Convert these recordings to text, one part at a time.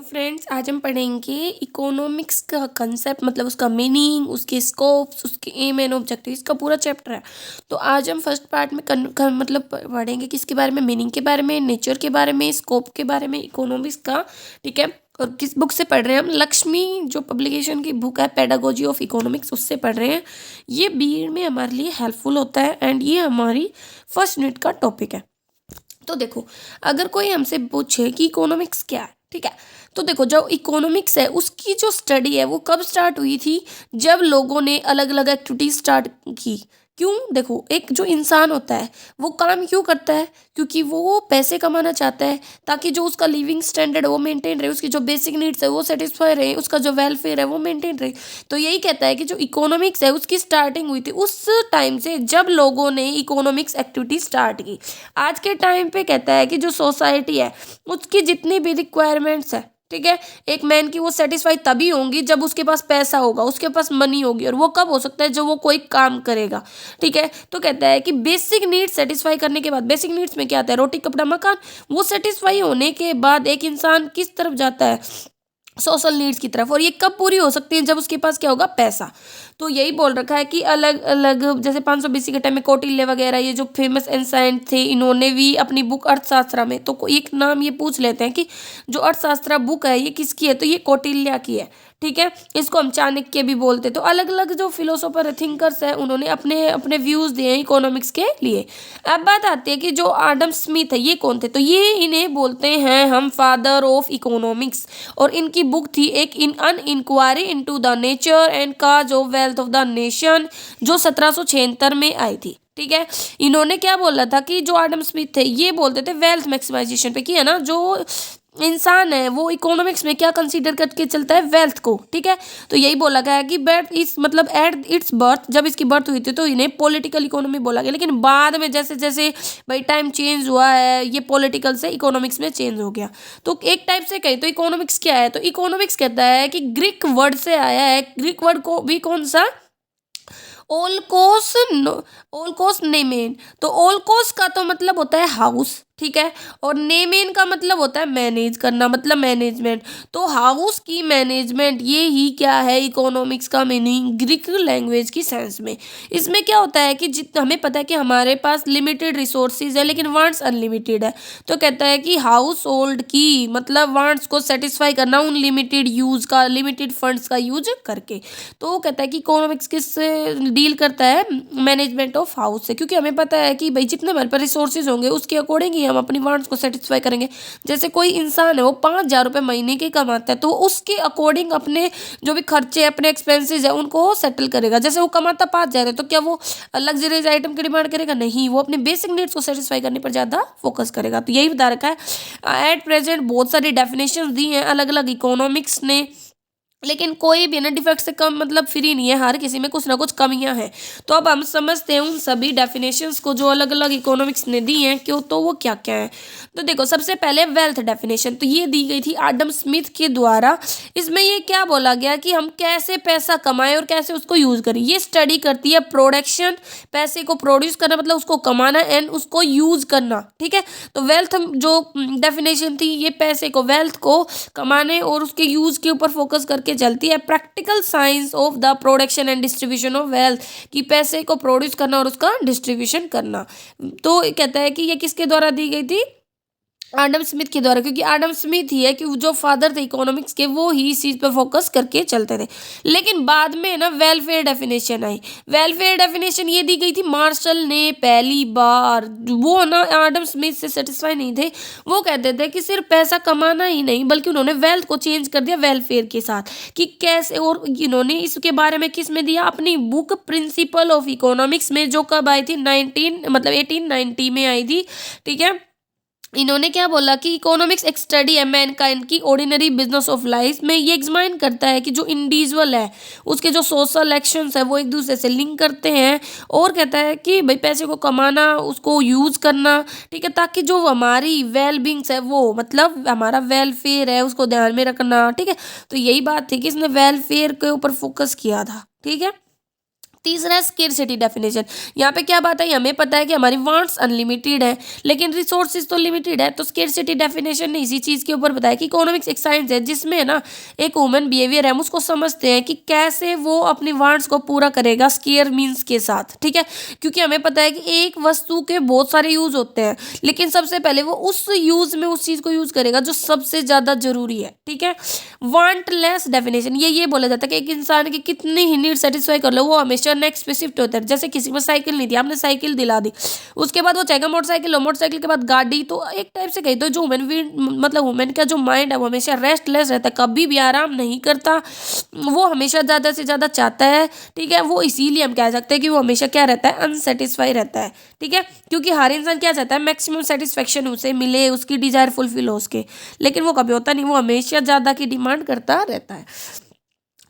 तो फ्रेंड्स आज हम पढ़ेंगे इकोनॉमिक्स का कंसेप्ट मतलब उसका मीनिंग, उसके स्कोप्स, उसके एम एंड ऑब्जेक्टिव, इसका पूरा चैप्टर है। तो आज हम फर्स्ट पार्ट में मतलब पढ़ेंगे किसके बारे में, मीनिंग के बारे में, नेचर के बारे में, स्कोप के बारे में इकोनॉमिक्स का। ठीक है। और किस बुक से पढ़ रहे हैं हम? लक्ष्मी जो पब्लिकेशन की बुक है पेडागोजी ऑफ इकोनॉमिक्स, उससे पढ़ रहे हैं। ये बीएड में हमारे लिए हेल्पफुल होता है एंड ये हमारी फर्स्ट यूनिट का टॉपिक है। तो देखो, अगर कोई हमसे पूछे कि इकोनॉमिक्स क्या है, ठीक है, तो देखो जो इकोनॉमिक्स है उसकी जो स्टडी है वो कब स्टार्ट हुई थी? जब लोगों ने अलग अलग एक्टिविटीज स्टार्ट की। क्यों? देखो, एक जो इंसान होता है वो काम क्यों करता है? क्योंकि वो पैसे कमाना चाहता है, ताकि जो उसका लिविंग स्टैंडर्ड है वो मेंटेन रहे, उसकी जो बेसिक नीड्स है वो सेटिस्फाई रहे, उसका जो वेलफेयर है वो मेंटेन रहे। तो यही कहता है कि जो इकोनॉमिक्स है उसकी स्टार्टिंग हुई थी उस टाइम से जब लोगों ने इकोनॉमिक्स एक्टिविटी स्टार्ट की। आज के टाइम पे कहता है कि जो सोसाइटी है उसकी जितनी भी रिक्वायरमेंट्स है, ठीक है, एक मैन की, वो सेटिस्फाई तभी होंगी जब उसके पास पैसा होगा, उसके पास मनी होगी। और वो कब हो सकता है? जब वो कोई काम करेगा। ठीक है। तो कहता है कि बेसिक नीड्स सेटिस्फाई करने के बाद, बेसिक नीड्स में क्या आता है? रोटी कपड़ा मकान। वो सेटिस्फाई होने के बाद एक इंसान किस तरफ जाता है? सोशल नीड्स की तरफ। और ये कब पूरी हो सकती है? जब उसके पास क्या होगा? पैसा। तो यही बोल रखा है कि अलग अलग, जैसे 500 बीसी के टाइम में कौटिल्य वगैरह ये जो फेमस एंसाइंट थे, इन्होंने भी अपनी बुक अर्थशास्त्र में, तो एक नाम ये पूछ लेते हैं कि जो अर्थशास्त्र बुक है ये किसकी है, तो ये कौटिल्य की है। ठीक है। इसको हम चाणक्य भी बोलते। तो अलग अलग जो फिलोसोफर थिंकर्स हैं उन्होंने अपने अपने व्यूज दिए हैं इकोनॉमिक्स के लिए। अब बात आती है कि जो आडम स्मिथ है ये कौन थे? तो ये इन्हें बोलते हैं हम फादर ऑफ इकोनॉमिक्स। और इनकी बुक थी एक an inquiry into the nature and cause of wealth of the nation, जो 1776 में आई थी। ठीक है। इन्होंने क्या बोला था कि जो आडम स्मिथ थे ये बोलते थे वेल्थ मैक्सिमाइजेशन पे, कि है ना, जो इंसान है वो इकोनॉमिक्स में क्या कंसीडर करके चलता है? वेल्थ को। ठीक है। तो यही बोला गया है कि बर्थ इस मतलब एट इट्स बर्थ, जब इसकी बर्थ हुई थी तो इन्हें पॉलिटिकल इकोनॉमी बोला गया। लेकिन बाद में जैसे जैसे भाई टाइम चेंज हुआ है, ये पॉलिटिकल से इकोनॉमिक्स में चेंज हो गया। तो एक टाइप से कहें तो इकोनॉमिक्स क्या है? तो इकोनॉमिक्स कहता है कि ग्रीक वर्ड से आया है। ग्रीक वर्ड को भी कौन सा? ओलकोस। ओलकोस नेमेन। तो ओलकोस का तो मतलब होता है हाउस। ठीक है। और नेमेन का मतलब होता है मैनेज करना, मतलब मैनेजमेंट। तो हाउस की मैनेजमेंट, ये ही क्या है? इकोनॉमिक्स का मीनिंग ग्रीक लैंग्वेज की सेंस में। इसमें क्या होता है कि जित हमें पता है कि हमारे पास लिमिटेड रिसोर्सेज है लेकिन वांट्स अनलिमिटेड है। तो कहता है कि हाउस होल्ड की मतलब वांट्स को सेटिस्फाई करना उन लिमिटेड यूज का, लिमिटेड फंड्स का यूज करके। तो कहता है कि इकोनॉमिक्स किससे डील करता है? मैनेजमेंट ऑफ हाउस से। क्योंकि हमें पता है कि भाई जितने हमारे पास रिसोर्सेज होंगे उसके अकॉर्डिंग ही हम अपनी वांट्स को सेटिस्फाई करेंगे। जैसे कोई इंसान है वो 5,000 रुपये महीने के कमाता है तो उसके अकॉर्डिंग अपने जो भी खर्चे, अपने एक्सपेंसेस है उनको सेटल करेगा। जैसे वो कमाता 5,000 है तो क्या वो लग्जरीज आइटम की डिमांड करेगा? नहीं, वो अपने बेसिक नीड्स को सेटिस्फाई करने पर ज़्यादा फोकस करेगा। तो यही बता रखा है। एट प्रेजेंट बहुत सारी डेफिनेशन दी हैं अलग अलग इकोनॉमिक्स ने, लेकिन कोई भी ना डिफेक्ट से कम मतलब फ्री नहीं है, हर किसी में कुछ ना कुछ कमियां हैं। तो अब हम समझते हैं उन सभी डेफिनेशंस को जो अलग अलग इकोनॉमिक्स ने दी हैं, क्यों, तो वो क्या क्या है। तो देखो, सबसे पहले वेल्थ डेफिनेशन, तो ये दी गई थी आडम स्मिथ के द्वारा। इसमें ये क्या बोला गया कि हम कैसे पैसा कमाएं और कैसे उसको यूज करें। ये स्टडी करती है प्रोडक्शन, पैसे को प्रोड्यूस करना मतलब उसको कमाना, एंड उसको यूज करना। ठीक है। तो वेल्थ जो डेफिनेशन थी ये पैसे को, वेल्थ को कमाने और उसके यूज के ऊपर फोकस करके चलती है। Practical science of the production and distribution of wealth, कि पैसे को प्रोड्यूस करना और उसका डिस्ट्रीब्यूशन करना। तो कहता है कि ये किसके द्वारा दी गई थी? आडम स्मिथ के द्वारा। क्योंकि आडम स्मिथ ही है कि जो फादर थे इकोनॉमिक्स के, वो ही इस चीज पे फोकस करके चलते थे। लेकिन बाद में ना वेलफेयर डेफिनेशन आई। वेलफेयर डेफिनेशन ये दी गई थी मार्शल ने पहली बार। वो ना आडम स्मिथ से सेटिस्फाई नहीं थे। वो कहते थे कि सिर्फ पैसा कमाना ही नहीं बल्कि उन्होंने वेल्थ को चेंज कर दिया वेलफेयर के साथ, कि कैसे। और इन्होंने इसके बारे में किस में दिया? अपनी बुक प्रिंसिपल ऑफ इकोनॉमिक्स में, जो कब आई थी? 1890 में आई थी। ठीक है। इन्होंने क्या बोला कि इकोनॉमिक्स एक स्टडी है मैनकाइंड की ऑर्डिनरी बिजनेस ऑफ लाइफ में। ये एग्जामाइन करता है कि जो इंडिविजुअल है उसके जो सोशल एक्शंस है वो एक दूसरे से लिंक करते हैं। और कहता है कि भाई पैसे को कमाना, उसको यूज करना, ठीक है, ताकि जो हमारी वेल बींग्स है वो मतलब हमारा वेलफेयर है उसको ध्यान में रखना। ठीक है। तो यही बात थी कि इसने वेलफेयर के ऊपर फोकस किया था। ठीक है। तीसरा है स्केर्सिटी डेफिनेशन। यहाँ पे क्या बात है, हमें पता है कि हमारी वांट्स अनलिमिटेड है लेकिन रिसोर्सेज तो लिमिटेड है। तो स्केर्सिटी डेफिनेशन ने इसी चीज़ के ऊपर बताया कि इकोनॉमिक्स एक साइंस है जिसमें है ना एक ह्यूमन बिहेवियर है, हम उसको समझते हैं कि कैसे वो अपनी वांट्स को पूरा करेगा स्केयर मीन्स के साथ, ठीक है। क्योंकि हमें पता है कि एक वस्तु के बहुत सारे यूज होते हैं लेकिन सबसे पहले वो उस यूज में उस चीज़ को यूज करेगा जो सबसे ज़्यादा जरूरी है, ठीक है। वांटलेस डेफिनेशन ये बोला जाता है कि एक इंसान की कितनी ही नीड सेटिस्फाई कर लो वो हमेशा नेक्स्ट पे शिफ्ट होता है। जैसे किसी में साइकिल नहीं थी, आपने साइकिल दिला दी, उसके बाद वो चाहेगा मोटरसाइकिल हो, मोटरसाइकिल के बाद गाड़ी। तो एक टाइप से कही तो जो वुमेन का जो माइंड है वो हमेशा रेस्टलेस रहता है, कभी भी आराम नहीं करता, वो हमेशा ज़्यादा से ज़्यादा चाहता है, ठीक है। वो इसीलिए हम कह सकते हैं कि वो हमेशा क्या रहता है, अनसेटिस्फाई रहता है, ठीक है। क्योंकि हर इंसान क्या चाहता है, मैक्सिमम सेटिस्फेक्शन उसे मिले, उसकी डिजायर फुलफिल हो उसके, लेकिन वो कभी होता नहीं, वो हमेशा ज़्यादा की डिमांड करता रहता है।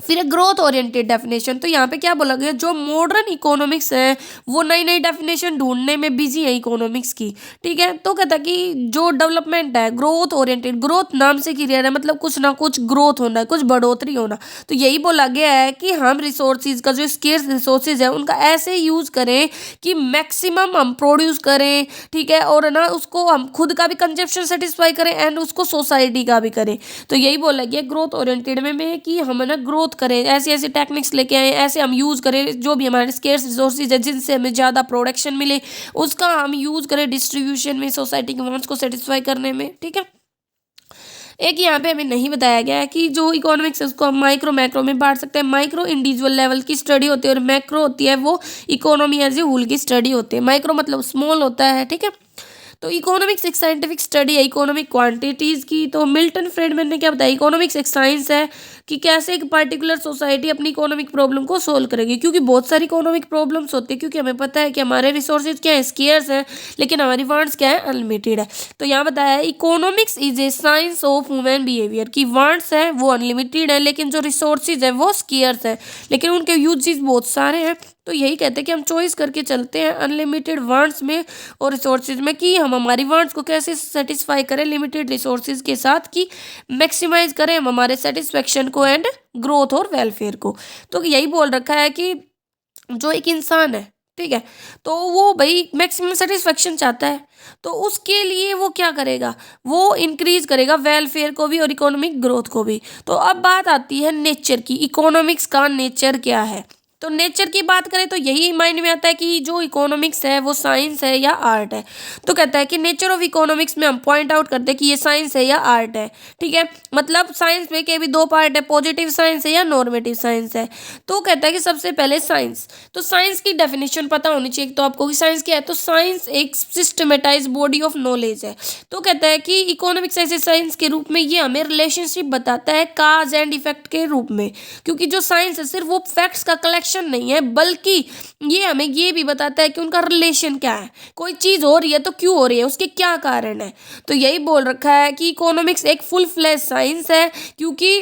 फिर है ग्रोथ ओरिएंटेड डेफिनेशन। तो यहाँ पे क्या बोला गया, जो मॉडर्न इकोनॉमिक्स है वो नई नई डेफिनेशन ढूंढने में बिजी है इकोनॉमिक्स की, ठीक है। तो कहता है कि जो डेवलपमेंट है ग्रोथ ओरिएंटेड, ग्रोथ नाम से क्लियर है, मतलब कुछ ना कुछ ग्रोथ होना है, कुछ बढ़ोतरी होना। तो यही बोला गया है कि हम रिसोर्सेज का जो स्केर्स रिसोर्सेज है उनका ऐसे यूज करें कि मैक्सिमम हम प्रोड्यूस करें, ठीक है, और ना उसको हम खुद का भी कंजप्शन सेटिस्फाई करें एंड उसको सोसाइटी का भी करें। तो यही बोला गया ग्रोथ ओरिएंटेड में कि हम ना ग्रोथ करें, ऐसे ऐसे टेक्निक्स लेके आए, ऐसे हम यूज़ करें जो भी हमारे स्केर्स रिसोर्सेज है जिनसे हमें ज़्यादा प्रोडक्शन मिले उसका हम यूज़ करें डिस्ट्रीब्यूशन में, सोसाइटी के वांट्स को सेटिस्फाई करने में, ठीक है। एक यहाँ पे हमें नहीं बताया गया है कि जो इकोनॉमिक्स है उसको हम माइक्रो मैक्रो में बांट सकते हैं। माइक्रो इंडिविजुअल लेवल की स्टडी होती है और मैक्रो होती है वो इकोनॉमी एज ए होल की स्टडी होती है। माइक्रो मतलब स्मॉल होता है, ठीक है। तो इकोनॉमिक्स एक साइंटिफिक स्टडी है इकोनॉमिक क्वांटिटीज़ की। तो मिल्टन फ्रीडमैन ने क्या बताया, इकोनॉमिक्स एक साइंस है कि कैसे एक पर्टिकुलर सोसाइटी अपनी इकोनॉमिक प्रॉब्लम को सोल्व करेगी, क्योंकि बहुत सारी इकोनॉमिक प्रॉब्लम्स होती है, क्योंकि हमें पता है कि हमारे रिसोर्सेज क्या है, स्केयर्स हैं, लेकिन हमारी वांट्स क्या है, अनलिमिटेड है। तो यहाँ बताया है economics is a science of human behaviour, की वांट्स है वो अनलिमिटेड है लेकिन जो रिसोर्सेज है वो स्केयर्स है, लेकिन उनके यूजेस बहुत सारे हैं। तो यही कहते हैं कि हम चॉइस करके चलते हैं अनलिमिटेड वांट्स में और रिसोर्सेज में, कि हम हमारी वांट्स को कैसे सेटिस्फाई करें लिमिटेड रिसोर्सेज के साथ, कि मैक्सिमाइज करें हम हमारे सेटिस्फेक्शन को एंड ग्रोथ और वेलफेयर को। तो यही बोल रखा है कि जो एक इंसान है, ठीक है, तो वो भाई मैक्सिमम सेटिस्फेक्शन चाहता है, तो उसके लिए वो क्या करेगा, वो इंक्रीज करेगा वेलफेयर को भी और इकोनॉमिक ग्रोथ को भी। तो अब बात आती है नेचर की, इकोनॉमिक्स का नेचर क्या है। तो नेचर की बात करें तो यही माइंड में आता है कि जो इकोनॉमिक्स है वो साइंस है या आर्ट है। तो कहता है कि नेचर ऑफ इकोनॉमिक्स में हम पॉइंट आउट करते हैं कि ये साइंस है या आर्ट है, ठीक है। मतलब साइंस में के भी दो पार्ट है, पॉजिटिव साइंस है या नॉर्मेटिव साइंस है। तो कहता है कि सबसे पहले साइंस, तो साइंस की डेफिनेशन पता होनी चाहिए तो आपको कि साइंस क्या है। तो साइंस एक सिस्टमेटाइज बॉडी ऑफ नॉलेज है। तो कहता है कि इकोनॉमिक्स ऐसे साइंस के रूप में ये हमें रिलेशनशिप बताता है काज एंड इफेक्ट के रूप में, क्योंकि जो साइंस है सिर्फ वो फैक्ट्स का कलेक्शन नहीं है बल्कि ये हमें ये भी बताता है कि उनका रिलेशन क्या है, कोई चीज हो रही है तो क्यों हो रही है, उसके क्या कारण है। तो यही बोल रखा है कि इकोनॉमिक्स एक फुल फ्लेज साइंस है, क्योंकि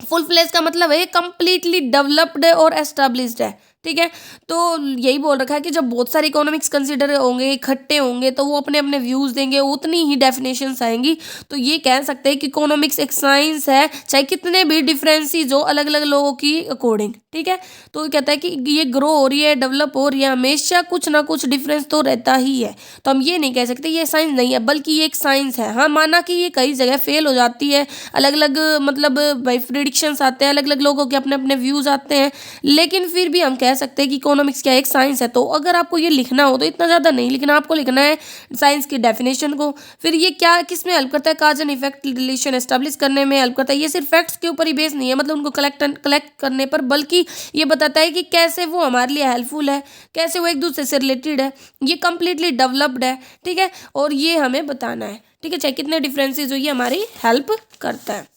फुल फ्लेज का मतलब है कंप्लीटली डेवलप्ड और एस्टेब्लिश्ड है, ठीक है। तो यही बोल रखा है कि जब बहुत सारे इकोनॉमिक्स कंसिडर होंगे, इकट्ठे होंगे, तो वो अपने अपने व्यूज़ देंगे, उतनी ही डेफिनेशंस आएंगी। तो ये कह सकते हैं कि इकोनॉमिक्स एक साइंस है, चाहे कितने भी डिफरेंसेस हो अलग अलग लोगों की अकॉर्डिंग, ठीक है। तो ये कहता है कि ये ग्रो हो रही है, डेवलप हो रही है, हमेशा कुछ ना कुछ डिफरेंस तो रहता ही है। तो हम ये नहीं कह सकते ये साइंस नहीं है, बल्कि ये एक साइंस है। हाँ, माना कि ये कई जगह फेल हो जाती है, अलग अलग मतलब भाई प्रिडिक्शंस आते हैं, अलग अलग लोगों के अपने अपने व्यूज़ आते हैं, लेकिन फिर भी हम कह सकते हैं कि इकोनॉमिक्स क्या एक साइंस है। तो अगर आपको ये लिखना हो तो इतना ज़्यादा नहीं लिखना, आपको लिखना है साइंस की डेफिनेशन को। फिर ये क्या किस में हेल्प करता है, काज एंड इफेक्ट रिलेशन एस्टेब्लिश करने में हेल्प करता है। ये सिर्फ फैक्ट्स के ऊपर ही बेस नहीं है, मतलब उनको कलेक्ट करने पर, बल्कि ये बताता है कि कैसे वो हमारे लिए हेल्पफुल है, कैसे वो एक दूसरे से रिलेटेड है, ये कंप्लीटली डेवलप्ड है, ठीक है, और ये हमें बताना है, ठीक है, चाहे कितने डिफरेंसेस हो ये हमारी हेल्प करता है।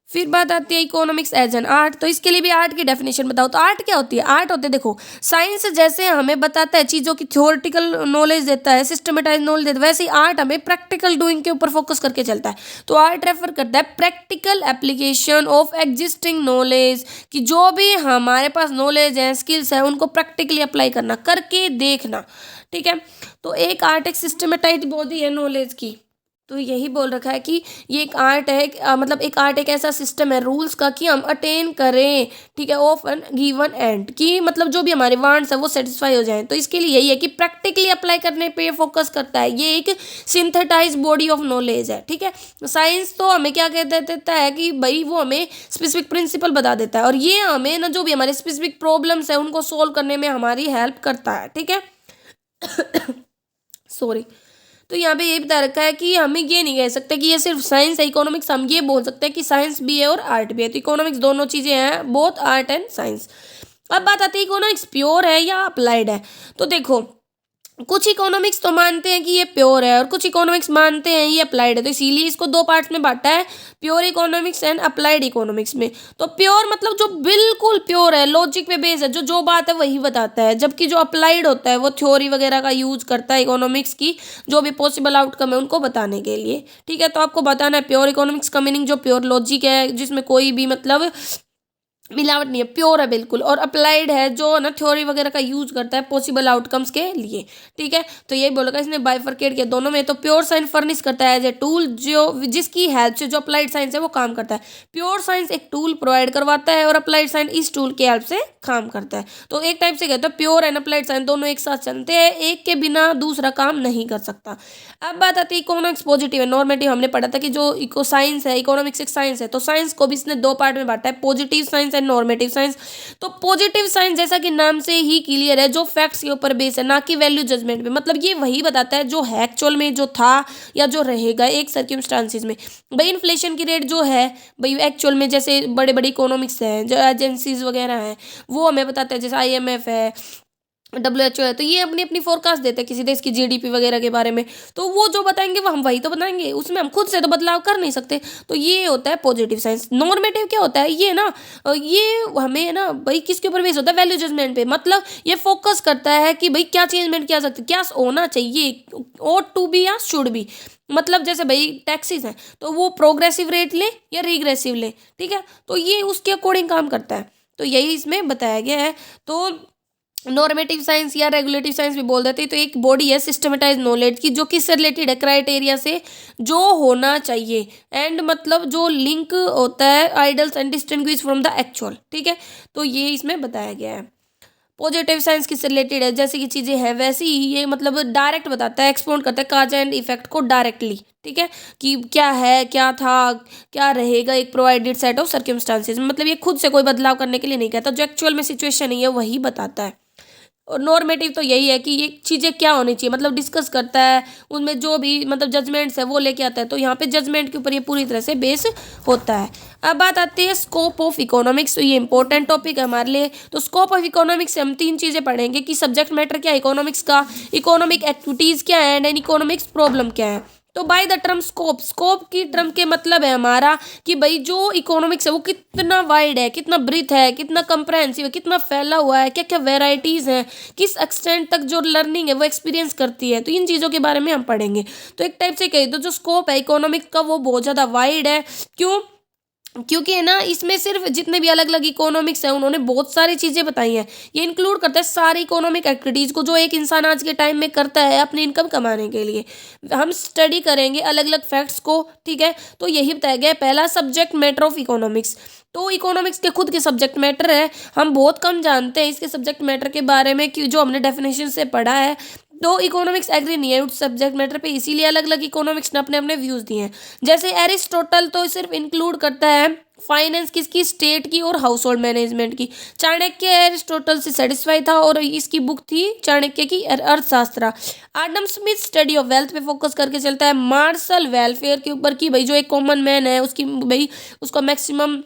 फिर बात आती है इकोनॉमिक्स एज एन आर्ट। तो इसके लिए भी आर्ट की डेफिनेशन बताओ। तो आर्ट क्या होती है, आर्ट होते है, देखो साइंस जैसे हमें बताता है चीज़ों की थ्योरेटिकल नॉलेज देता है, सिस्टमेटाइज नॉलेज देता है, वैसे ही आर्ट हमें प्रैक्टिकल डूइंग के ऊपर फोकस करके चलता है। तो आर्ट रेफर करता है practical application of existing knowledge, कि जो भी हमारे पास नॉलेज है, स्किल्स है, उनको प्रैक्टिकली अप्लाई करना, करके देखना, ठीक है। तो एक आर्ट एक सिस्टमेटाइज बॉडी है नॉलेज की, तो यही बोल रखा है कि ये एक आर्ट है, मतलब एक आर्ट एक ऐसा सिस्टम है रूल्स का कि हम अटेन करें, ठीक है, ऑफ एन गिवन एंड, कि मतलब जो भी हमारे वांट्स है वो सेटिस्फाई हो जाए। तो इसके लिए यही है कि प्रैक्टिकली अप्लाई करने पे फोकस करता है, ये एक सिंथेटाइज बॉडी ऑफ नॉलेज है, ठीक है। साइंस तो हमें क्या कह देता है कि भाई वो हमें स्पेसिफिक प्रिंसिपल बता देता है, और ये हमें ना जो भी हमारे स्पेसिफिक प्रॉब्लम्स है उनको सोल्व करने में हमारी हेल्प करता है, ठीक है। सॉरी। तो यहाँ पे ये बता रखा है कि हमें ये नहीं कह सकते कि ये सिर्फ साइंस है इकोनॉमिक्स, हम ये बोल सकते हैं कि साइंस भी है और आर्ट भी है। तो इकोनॉमिक्स दोनों चीज़ें हैं, बोथ आर्ट एंड साइंस। अब बात आती है इकोनॉमिक्स प्योर है या अप्लाइड है। तो देखो, कुछ इकोनॉमिक्स तो मानते हैं कि ये प्योर है और कुछ इकोनॉमिक्स मानते हैं ये अप्लाइड है। तो इसीलिए इसको दो पार्ट्स में बांटा है, pure economics and applied economics में। तो प्योर मतलब जो बिल्कुल प्योर है, लॉजिक पे बेस है, जो जो बात है वही बताता है, जबकि जो अप्लाइड होता है वो थ्योरी वगैरह का यूज करता है इकोनॉमिक्स की जो भी पॉसिबल आउटकम है उनको बताने के लिए, ठीक है। तो आपको बताना है प्योर इकोनॉमिक्स का मीनिंग जो प्योर लॉजिक है, जिसमें कोई भी मतलब मिलावट नहीं है, प्योर है बिल्कुल। और अप्लाइड है जो ना थ्योरी वगैरह का यूज करता है पॉसिबल आउटकम्स के लिए, ठीक है। तो यही बोलेगा इसने बाइफरकेट किया दोनों में। तो प्योर साइंस फर्निश करता है एज ए टूल, जो जिसकी हेल्प से जो अप्लाइड साइंस है वो काम करता है। प्योर साइंस एक टूल प्रोवाइड करवाता है और अप्लाइड साइंस इस टूल की हेल्प से काम करता है। तो एक टाइप से कहते हैं प्योर एंड अप्लाइड साइंस दोनों एक साथ चलते हैं, एक के बिना दूसरा काम नहीं कर सकता। अब बात आती है इकोनॉमिक्स पॉजिटिव है नॉर्मेटिव। हमने पढ़ा था कि जो इको साइंस है, इकोनॉमिक्स एक साइंस है, तो साइंस को भी इसने दो पार्ट में बांटा है, positive science and normative science. तो पॉजिटिव साइंस जैसा कि नाम से ही क्लियर है, जो फैक्ट्स के ऊपर बेस है, ना कि वैल्यू जजमेंट पे। मतलब ये वही बताता है जो है एक्चुअल में, जो था या जो रहेगा एक सर्कमस्टांसिस में। भाई इन्फ्लेशन की रेट जो है भाई एक्चुअल में, जैसे बड़े बड़े इकोनॉमिक्स हैं, जो एजेंसीज वगैरह हैं, वो हमें बताते हैं, जैसे IMF है, WHO है, तो ये अपनी अपनी फोरकास्ट देते हैं किसी देश की GDP वगैरह के बारे में। तो वो जो बताएंगे वो हम वही तो बताएंगे, उसमें हम खुद से तो बदलाव कर नहीं सकते। तो ये होता है पॉजिटिव साइंस। नॉर्मेटिव क्या होता है, ये ना ये हमें ना भाई किसके ऊपर बेस होता है, वैल्यू जजमेंट पे। मतलब ये फोकस करता है कि भाई क्या चेंजमेंट किया सकते, क्या होना चाहिए, ought to be या शुड बी। मतलब जैसे भाई टैक्सेस हैं तो वो प्रोग्रेसिव रेट ले या रिग्रेसिव ले, ठीक है। तो ये उसके अकॉर्डिंग काम करता है। तो यही इसमें बताया गया है। तो नॉर्मेटिव साइंस या रेगुलेटिव साइंस भी बोल देते हैं। तो एक बॉडी है सिस्टमेटाइज नॉलेज की, जो किससे रिलेटेड है, क्राइटेरिया से, जो होना चाहिए, एंड मतलब जो लिंक होता है idols and distinguish from the actual, ठीक है। तो ये इसमें बताया गया है। पॉजिटिव साइंस किससे रिलेटेड है, जैसे कि चीज़ें हैं वैसे ही ये मतलब डायरेक्ट बताता है, एक्सप्लोर करता है काज एंड इफेक्ट को डायरेक्टली, ठीक है, कि क्या है, क्या था, क्या रहेगा एक प्रोवाइडेड सेट ऑफ सर्कमस्टांसेस। मतलब ये खुद से कोई बदलाव करने के लिए नहीं कहता, जो एक्चुअल में सिचुएशन है वही बताता है। और नॉर्मेटिव तो यही है कि ये चीज़ें क्या होनी चाहिए, मतलब डिस्कस करता है, उनमें जो भी मतलब जजमेंट्स है वो लेके आता है। तो यहाँ पे जजमेंट के ऊपर ये पूरी तरह से बेस होता है। अब बात आती है स्कोप ऑफ इकोनॉमिक्स। तो ये इंपॉर्टेंट टॉपिक है हमारे लिए। तो स्कोप ऑफ इकोनॉमिक्स से हम तीन चीज़ें पढ़ेंगे कि सब्जेक्ट मैटर क्या है इकोनॉमिक्स का, इकोनॉमिक एक्टिविटीज़ क्या है, एंड इकोनॉमिक्स प्रॉब्लम क्या है। तो by the term scope, scope की टर्म के मतलब है हमारा कि भाई जो इकोनॉमिक्स है वो कितना वाइड है, कितना ब्रीथ है, कितना कंप्रहेंसिव है, कितना फैला हुआ है, क्या क्या वेराइटीज़ हैं, किस एक्सटेंट तक जो लर्निंग है वो एक्सपीरियंस करती है। तो इन चीज़ों के बारे में हम पढ़ेंगे। तो एक टाइप से कही तो जो स्कोप है इकोनॉमिक्स का वो बहुत ज़्यादा वाइड है। क्यों? क्योंकि है ना इसमें सिर्फ जितने भी अलग अलग इकोनॉमिक्स हैं उन्होंने बहुत सारी चीज़ें बताई हैं। ये इंक्लूड करता है सारी इकोनॉमिक एक्टिविटीज़ को जो एक इंसान आज के टाइम में करता है अपनी इनकम कमाने के लिए। हम स्टडी करेंगे अलग अलग फैक्ट्स को, ठीक है। तो यही बताया गया है। पहला सब्जेक्ट मैटर ऑफ इकोनॉमिक्स। तो इकोनॉमिक्स के खुद के सब्जेक्ट मैटर है, हम बहुत कम जानते हैं इसके सब्जेक्ट मैटर के बारे में, कि जो हमने डेफिनेशन से पढ़ा है। तो इकोनॉमिक्स एग्री नहीं है उस सब्जेक्ट मैटर पे, इसीलिए अलग अलग इकोनॉमिक्स ने अपने अपने व्यूज़ दिए हैं। जैसे एरिस्टोटल तो सिर्फ इंक्लूड करता है फाइनेंस किसकी, स्टेट की और हाउस होल्ड मैनेजमेंट की। चाणक्य एरिस्टोटल से सेटिस्फाई था और इसकी बुक थी चाणक्य की अर्थशास्त्र। Adam Smith study of wealth पे फोकस करके चलता है, मार्शल वेलफेयर के ऊपर की भाई जो एक कॉमन मैन है उसकी भाई उसको मैक्सिमम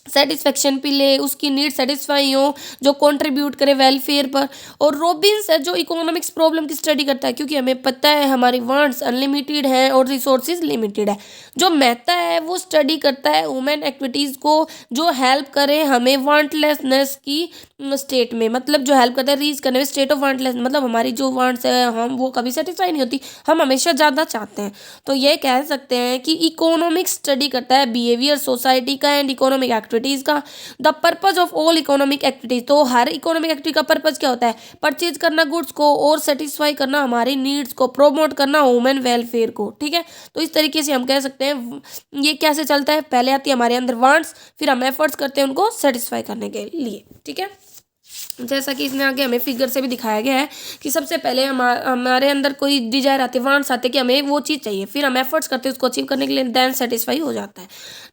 सेटिस्फेक्शन भी ले, उसकी नीड सेटिस्फाई हो, जो कंट्रीब्यूट करे वेलफेयर पर। और रॉबिन्स है जो इकोनॉमिक्स प्रॉब्लम की स्टडी करता है, क्योंकि हमें पता है हमारी वांट्स अनलिमिटेड हैं और रिसोर्सेज लिमिटेड है। जो मेहता है वो स्टडी करता है वुमेन एक्टिविटीज़ को जो हेल्प करे हमें वांटलेसनेस की स्टेट में, मतलब जो हेल्प करता है रीच करने में स्टेट ऑफ वांटलेस, मतलब हमारी जो वांट्स है हम वो कभी सेटिस्फाई नहीं होती, हम हमेशा ज़्यादा चाहते हैं। तो ये कह सकते हैं कि इकोनॉमिक्स स्टडी करता है बिहेवियर सोसाइटी का एंड इकोनॉमिक एक्टिविटीज़ का। The purpose of all economic activities, तो हर इकोनॉमिक एक्टिविटी का पर्पज क्या होता है? परचेज करना गुड्स को और सेटिस्फाई करना हमारी नीड्स को, प्रोमोट करना ह्यूमन वेलफेयर को, ठीक है। तो इस तरीके से हम कह सकते हैं ये कैसे चलता है, पहले आती है हमारे अंदर वांट्स, फिर हम एफर्ट्स करते हैं उनको सेटिस्फाई करने के लिए, ठीक है। जैसा कि इसमें आगे हमें फिगर से भी दिखाया गया है कि सबसे पहले हमारे अंदर कोई डिजायर आते हैं, वांट्स आते हैं कि हमें वो चीज़ चाहिए, फिर हम एफर्ट्स करते हैं उसको अचीव करने के लिए, देन सेटिस्फाई हो जाता है।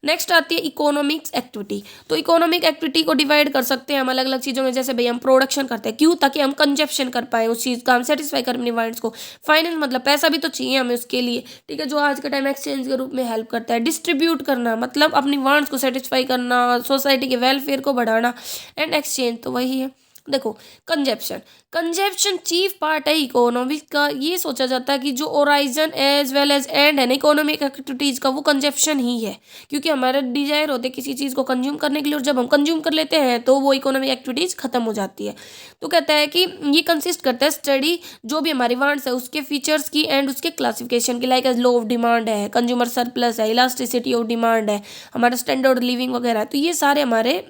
नेक्स्ट आती है इकोनॉमिक्स एक्टिविटी। तो इकोनॉमिक एक्टिविटी को डिवाइड कर सकते हैं हम अलग अलग चीज़ों में, जैसे भाई हम प्रोडक्शन करते हैं, क्यों? ताकि हम कंजप्शन कर पाए उस चीज़ का, हम सेटिस्फाई कर अपनी वांट्स को। फाइनेंस मतलब पैसा भी तो चाहिए हमें उसके लिए, ठीक है, जो आज के टाइम एक्सचेंज के रूप में हेल्प करता है। डिस्ट्रीब्यूट करना मतलब अपनी वांट्स को सेटिस्फाई करना, सोसाइटी के वेलफेयर को बढ़ाना। एंड एक्सचेंज तो वही है। देखो कंजप्शन, कंजप्शन चीफ पार्ट है इकोनॉमिक्स का। ये सोचा जाता है कि जो origin as well as end है ना इकोनॉमिक एक्टिविटीज का, वो कंजप्शन ही है, क्योंकि हमारा डिजायर होते है किसी चीज़ को कंज्यूम करने के लिए, और जब हम कंज्यूम कर लेते हैं तो वो इकोनॉमिक एक्टिविटीज खत्म हो जाती है। तो कहता है कि ये कंसिस्ट करता है स्टडी जो भी हमारी वांट्स है उसके फीचर्स की एंड उसके क्लासिफिकेशन की, like as law of demand है, कंज्यूमर सरप्लस है, इलास्टिसिटी ऑफ डिमांड है, हमारा स्टैंडर्ड लिविंग वगैरह। तो ये सारे हमारे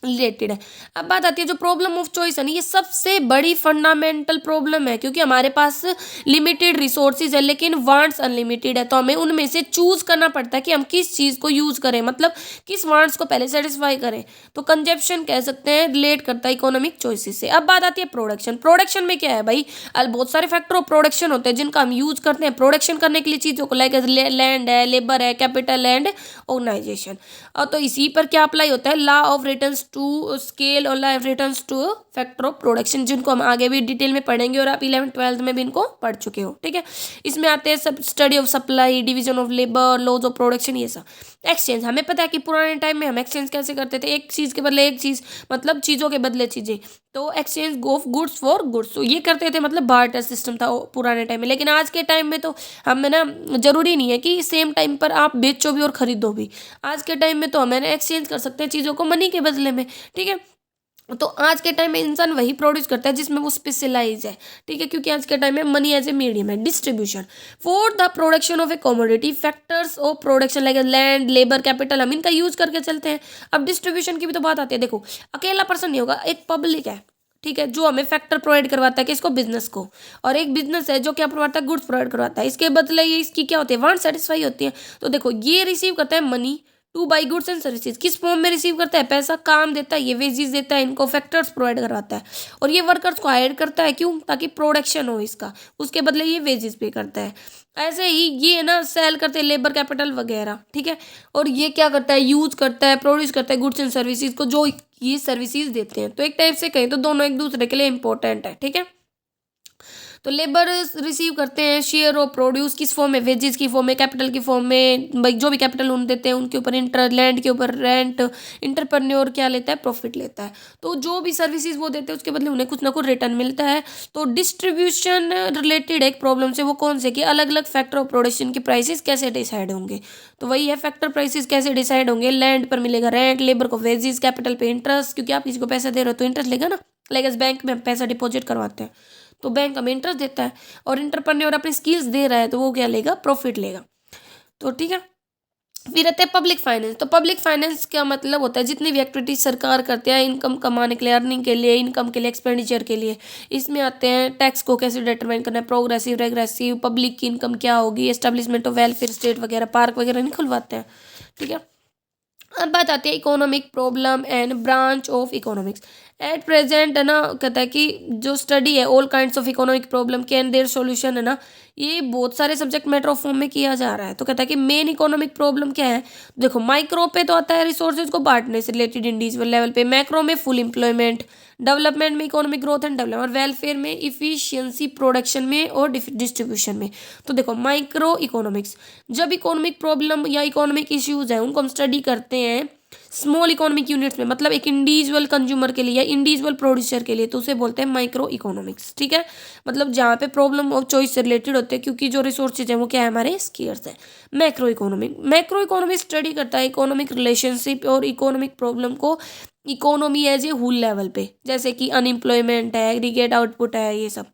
रिलेटेड है। अब बात आती है जो प्रॉब्लम ऑफ चॉइस है ना, ये सबसे बड़ी फंडामेंटल प्रॉब्लम है, क्योंकि हमारे पास लिमिटेड रिसोर्सेज है लेकिन वांट्स अनलिमिटेड है। तो हमें उनमें से चूज करना पड़ता है कि हम किस चीज़ को यूज करें, मतलब किस वांट्स को पहले सेटिस्फाई करें। तो कंजप्शन कह सकते हैं रिलेट करता है इकोनॉमिक चॉइसेस से। अब बात आती है प्रोडक्शन। प्रोडक्शन में क्या है भाई, बहुत सारे फैक्टर ऑफ प्रोडक्शन होते हैं जिनका हम यूज करते हैं प्रोडक्शन करने के लिए चीज़ों को, लाइक लैंड है, लेबर है, कैपिटल एंड ऑर्गेनाइजेशन। और तो इसी पर क्या अप्लाई होता है, law of returns to scale और law of returns to factor of production, जिनको हम आगे भी डिटेल में पढ़ेंगे और आप 11th-12th में भी इनको पढ़ चुके हो, ठीक है। इसमें आते हैं सब study of supply, division of labour, laws of production, ये सब। एक्सचेंज, हमें पता है कि पुराने टाइम में हम एक्सचेंज कैसे करते थे, एक चीज़ के बदले एक चीज़, मतलब चीज़ों के बदले चीज़ें। तो exchange of goods for goods, तो ये करते थे, मतलब बार्टर सिस्टम था पुराने टाइम में। लेकिन आज के टाइम में तो हमें ना जरूरी नहीं है कि सेम टाइम पर आप बेचो भी और खरीदो भी। आज के टाइम में तो हमें एक्सचेंज कर सकते हैं चीज़ों को मनी के बदले में, ठीक है। तो आज के टाइम में इंसान वही प्रोड्यूस करता है जिसमें वो स्पेशलाइज है, ठीक है, क्योंकि आज के टाइम में मनी एज ए मीडियम है। Distribution, for the production of A commodity factors of production like land, labour, capital, हम इनका यूज करके चलते हैं। अब डिस्ट्रीब्यूशन की भी तो बात आती है। देखो अकेला पर्सन नहीं होगा, एक पब्लिक है, ठीक है, जो हमें फैक्टर प्रोवाइड करवाता है किसको, बिजनेस को। और एक बिजनेस है जो क्या प्रोवाइड करता है, गुड्स प्रोवाइड करवाता है। इसके बदले ये इसकी क्या होती है, वांट सेटिस्फाई होती है। तो देखो ये रिसीव करता है money two by goods and services, किस फॉर्म में रिसीव करता है, पैसा, काम देता है, ये वेजेस देता है, इनको फैक्टर्स प्रोवाइड करवाता है। और ये वर्कर्स को हायर करता है, क्यों, ताकि प्रोडक्शन हो इसका, उसके बदले ये वेजेस पे करता है। ऐसे ही ये ना सेल करते हैं लेबर, कैपिटल वगैरह, ठीक है। और ये क्या करता है, यूज करता है, प्रोड्यूस करता है गुड्स एंड सर्विसेज को, जो ये सर्विसेज देते हैं। तो एक टाइप से कहें तो दोनों एक दूसरे के लिए इंपॉर्टेंट है, ठीक है। तो लेबर रिसीव करते हैं शेयर ऑफ प्रोड्यूस, किस फॉर्म में, वेजेस की फॉर्म में, कैपिटल की फॉर्म में, भाई जो भी कैपिटल उन देते हैं उनके ऊपर इंटर, लैंड के ऊपर रेंट। इंटरप्रेन्योर क्या लेता है, प्रॉफिट लेता है। तो जो भी सर्विसेज वो देते हैं उसके बदले उन्हें कुछ ना कुछ रिटर्न मिलता है। तो डिस्ट्रीब्यूशन रिलेटेड एक प्रॉब्लम से, वो कौन से कि अलग अलग फैक्टर ऑफ प्रोडक्शन के प्राइसेस कैसे डिसाइड होंगे। तो वही है फैक्टर प्राइसेस कैसे डिसाइड होंगे, लैंड पर मिलेगा रेंट, लेबर को वेजेस, कैपिटल पे इंटरेस्ट, क्योंकि आप किसी को पैसा दे रहे हो तो इंटरेस्ट लेगा ना। लाइक बैंक में हम पैसा डिपॉजिट करवाते हैं तो बैंक हमें इंटरेस्ट देता है, और इंटरप्रेन्योर अपनी स्किल्स दे रहा है तो वो क्या लेगा, प्रॉफिट लेगा। तो ठीक है। फिर रहते हैं पब्लिक फाइनेंस। तो पब्लिक फाइनेंस का मतलब होता है जितनी भी एक्टिविटीज सरकार करते हैं इनकम कमाने के लिए, अर्निंग के लिए, इनकम के लिए, एक्सपेंडिचर के लिए। इसमें आते हैं टैक्स को कैसे डिटरमाइन करना है, प्रोग्रेसिव, रेग्रेसिव, पब्लिक की इनकम क्या होगी, एस्टेब्लिशमेंट ऑफ वेलफेयर स्टेट वगैरह, पार्क वगैरह नहीं खुलवाते हैं, ठीक है। अब बात आती है economic problem and branch of economics. At present है ना, कहता है कि जो स्टडी है all kinds of economic problem के एंड देयर सॉल्यूशन है ना, ये बहुत सारे सब्जेक्ट मैटर ऑफ फॉर्म में किया जा रहा है। तो कहता है कि मेन इकोनॉमिक प्रॉब्लम क्या है। देखो माइक्रो पे तो आता है रिसोर्सेज को बांटने से रिलेटेड इंडिविजुअल लेवल पे, मैक्रो में फुल एम्प्लॉयमेंट, डेवलपमेंट में इकोनॉमिक ग्रोथ एंड डेवलपमेंट, और वेलफेयर में इफिशियंसी प्रोडक्शन में और डिस्ट्रीब्यूशन में। तो देखो माइक्रो इकोनॉमिक्स, जब इकोनॉमिक प्रॉब्लम या इकोनॉमिक इश्यूज है उनको हम स्टडी करते हैं स्मॉल इकोनॉमिक यूनिट्स में, मतलब एक इंडिविजुअल कंज्यूमर के लिए या इंडिविजुअल प्रोड्यूसर के लिए, तो उसे बोलते हैं माइक्रो इकोनॉमिक्स, ठीक है। मतलब जहाँ पे प्रॉब्लम ऑफ चॉइस से रिलेटेड होते हैं, क्योंकि जो रिसोर्सेज हैं वो क्या है, हमारे स्केर्स है। मैक्रो इकोनॉमिक स्टडी करता है इकोनॉमिक रिलेशनशिप और इकोनॉमिक प्रॉब्लम को economy as a whole level पे, जैसे कि अनएम्प्लॉयमेंट है, एग्रीगेट आउटपुट है, ये सब।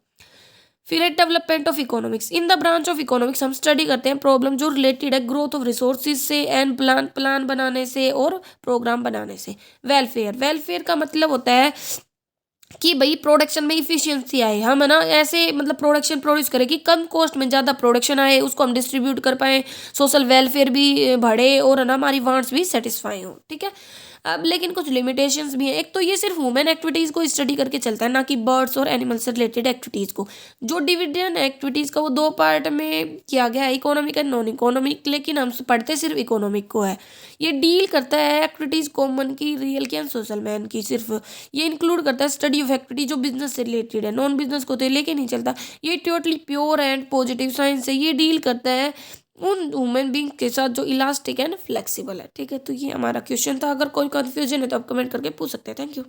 फिर है development of economics. In the branch of economics हम स्टडी करते हैं प्रॉब्लम जो रिलेटेड है ग्रोथ ऑफ रिसोर्सेज से एंड प्लान प्लान बनाने से और प्रोग्राम बनाने से। वेलफेयर, वेलफेयर का मतलब होता है कि भाई प्रोडक्शन में इफिशियंसी आए, हम है ना ऐसे मतलब प्रोडक्शन प्रोड्यूस करें कि कम कॉस्ट में ज़्यादा प्रोडक्शन आए, उसको हम डिस्ट्रीब्यूट कर पाएँ, सोशल वेलफेयर भी बढ़े और है ना हमारी वांट्स भी सेटिस्फाई हो, ठीक है। अब लेकिन कुछ लिमिटेशंस भी हैं। एक तो ये सिर्फ ह्यूमन एक्टिविटीज़ को स्टडी करके चलता है, ना कि बर्ड्स और एनिमल्स से रिलेटेड एक्टिविटीज़ को। जो डिविजन एक्टिविटीज़ का वो दो पार्ट में किया गया है, इकोनॉमिक एंड नॉन इकोनॉमिक, लेकिन हम पढ़ते सिर्फ इकोनॉमिक को है। ये डील करता है एक्टिविटीज़ कॉमन की, रियल की एंड सोशल मैन की सिर्फ। ये इंक्लूड करता है स्टडी ऑफ एक्टिविटी जो बिजनेस से रिलेटेड है, नॉन बिजनेस को तो ये लेके नहीं चलता। ये totally pure and positive science है। ये डील करता है उन ह्यूमन बींग के साथ जो इलास्टिक एंड फ्लेक्सिबल है, ठीक है। तो ये हमारा क्वेश्चन था। अगर कोई कंफ्यूजन है तो आप कमेंट करके पूछ सकते हैं। Thank you.